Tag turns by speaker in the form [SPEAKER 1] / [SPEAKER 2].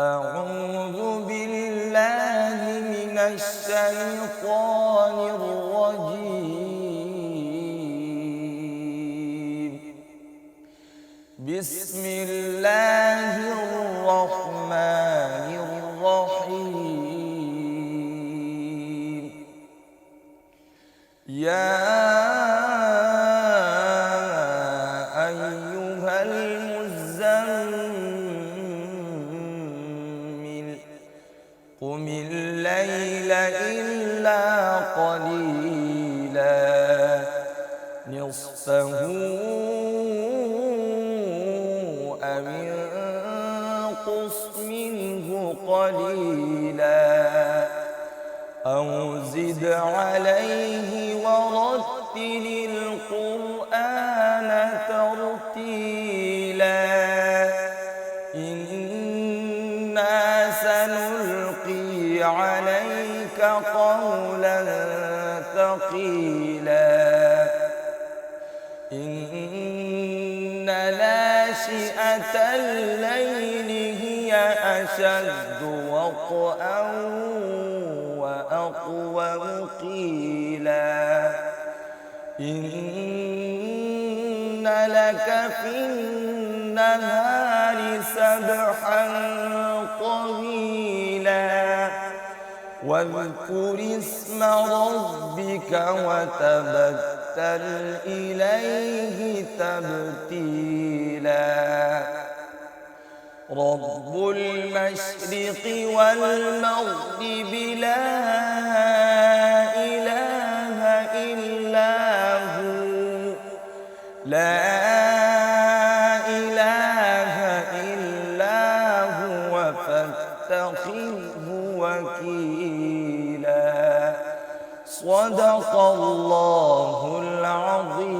[SPEAKER 1] أعوذ بالله من الشيطان الرجيم. بسم الله الرحمن الرحيم. يا أيها المزمل قم الليل إلا قليلا نصفه أو انقص منه قليلا أو زد عليه ورتل القرآن ترتيلا إنا سنلقي عليك قولا ثقيلا إن ناشئة الليل هي أشد وطئا وأقوم قيلا إن لك في النهار سبحا طويلا واذكر اسم ربك وتبتل إليه تبتيلا رب المشرق والمغرب لا إله إلا هو لا إله إلا هو فاتخذه وكيلا صدق الله العظيم.